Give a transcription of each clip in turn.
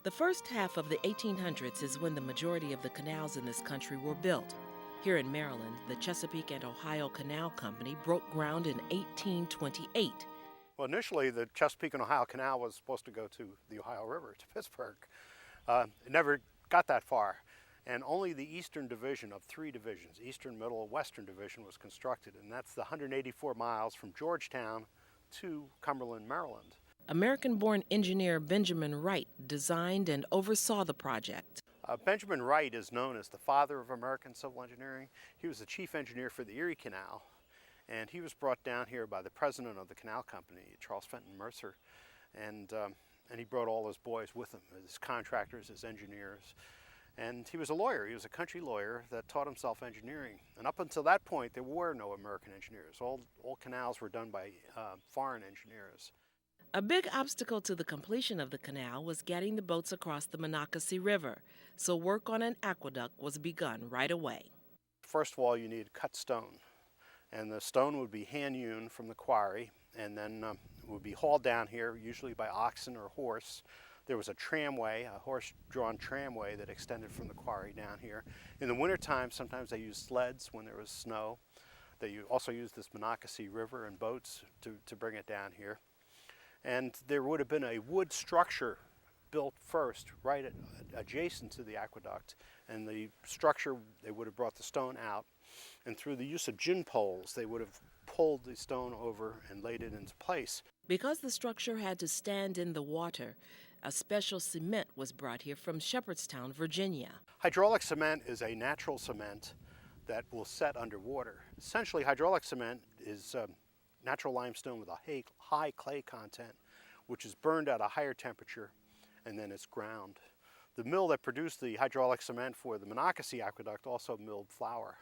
The first half of the 1800s is when the majority of the canals in this country were built. Here in Maryland, the Chesapeake and Ohio Canal Company broke ground in 1828. Well, initially, the Chesapeake and Ohio Canal was supposed to go to the Ohio River, to Pittsburgh. It never got that far, and only the eastern division of three divisions, Eastern, Middle, and Western Division, was constructed, and that's the 184 miles from Georgetown to Cumberland, Maryland. American-born engineer Benjamin Wright designed and oversaw the project. Benjamin Wright is known as the father of American civil engineering. He was the chief engineer for the Erie Canal, and he was brought down here by the president of the canal company, Charles Fenton Mercer, and he brought all his boys with him, his contractors, his engineers. And he was a lawyer. He was a country lawyer that taught himself engineering. And up until that point, there were no American engineers. All canals were done by foreign engineers. A big obstacle to the completion of the canal was getting the boats across the Monocacy River, so work on an aqueduct was begun right away. First of all, you need cut stone, and the stone would be hand-hewn from the quarry, and then would be hauled down here, usually by oxen or horse. There was a tramway, a horse-drawn tramway that extended from the quarry down here. In the wintertime, sometimes they used sleds when there was snow. They also used this Monocacy River and boats to bring it down here. And there would have been a wood structure built first, right adjacent to the aqueduct. And the structure, they would have brought the stone out. And through the use of gin poles, they would have pulled the stone over and laid it into place. Because the structure had to stand in the water, a special cement was brought here from Shepherdstown, Virginia. Hydraulic cement is a natural cement that will set underwater. Essentially, hydraulic cement is natural limestone with a high clay content, which is burned at a higher temperature, and then it's ground. The mill that produced the hydraulic cement for the Monocacy Aqueduct also milled flour.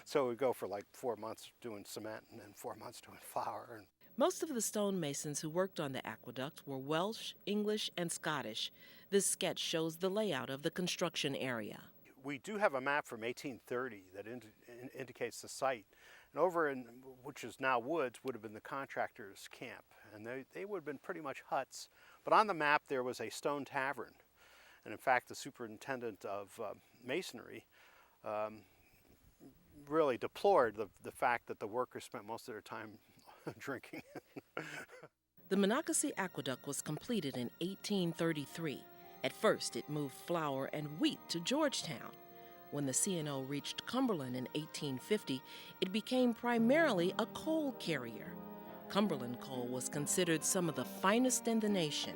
So we go for like 4 months doing cement and then 4 months doing flour. Most of the stonemasons who worked on the aqueduct were Welsh, English, and Scottish. This sketch shows the layout of the construction area. We do have a map from 1830 that indicates the site. And over in, which is now woods, would have been the contractor's camp. And they would have been pretty much huts. But on the map there was a stone tavern. And in fact, the superintendent of masonry really deplored the fact that the workers spent most of their time drinking. The Monocacy Aqueduct was completed in 1833. At first, it moved flour and wheat to Georgetown. When the C&O reached Cumberland in 1850, it became primarily a coal carrier. Cumberland coal was considered some of the finest in the nation.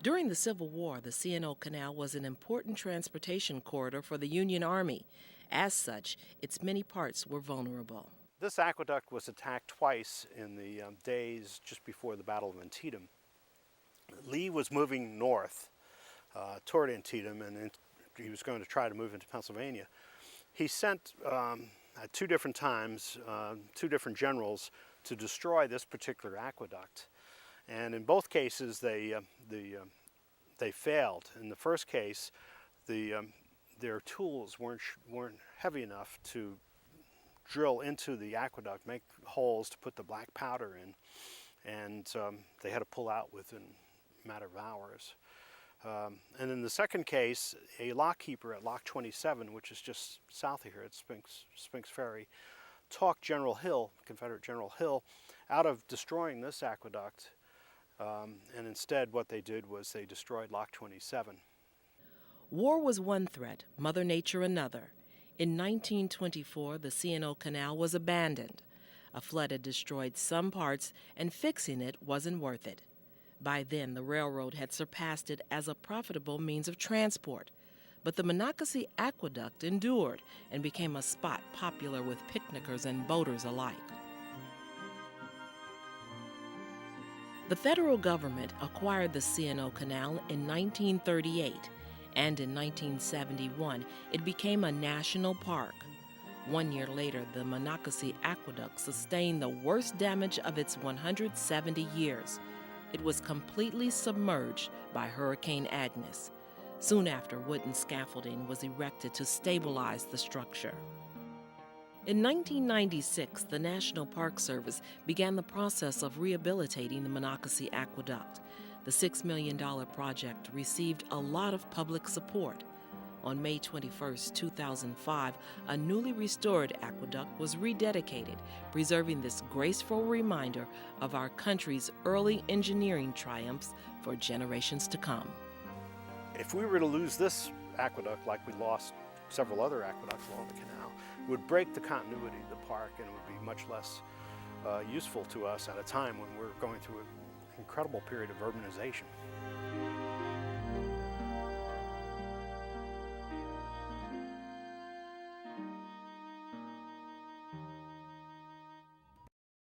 During the Civil War, the C&O Canal was an important transportation corridor for the Union Army. As such, its many parts were vulnerable. This aqueduct was attacked twice in the days just before the Battle of Antietam. Lee was moving north toward Antietam, and he was going to try to move into Pennsylvania. He sent at two different times, two different generals to destroy this particular aqueduct. And in both cases, they failed. In the first case, their tools weren't heavy enough to drill into the aqueduct, make holes to put the black powder in, and they had to pull out within a matter of hours. And in the second case, a lockkeeper at Lock 27, which is just south of here at Spinks Ferry, talked General Hill, Confederate General Hill, out of destroying this aqueduct. And instead what they did was they destroyed Lock 27. War was one threat, Mother Nature another. In 1924, the C&O Canal was abandoned. A flood had destroyed some parts, and fixing it wasn't worth it. By then, the railroad had surpassed it as a profitable means of transport. But the Monocacy Aqueduct endured and became a spot popular with picnickers and boaters alike. The federal government acquired the C&O Canal in 1938, and in 1971 it became a national park. 1 year later, the Monocacy Aqueduct sustained the worst damage of its 170 years. it was completely submerged by Hurricane Agnes. Soon after, wooden scaffolding was erected to stabilize the structure. In 1996, the National Park Service began the process of rehabilitating the Monocacy Aqueduct. The $6 million project received a lot of public support. On May 21, 2005, a newly restored aqueduct was rededicated, preserving this graceful reminder of our country's early engineering triumphs for generations to come. If we were to lose this aqueduct like we lost several other aqueducts along the canal, it would break the continuity of the park, and it would be much less useful to us at a time when we're going through an incredible period of urbanization.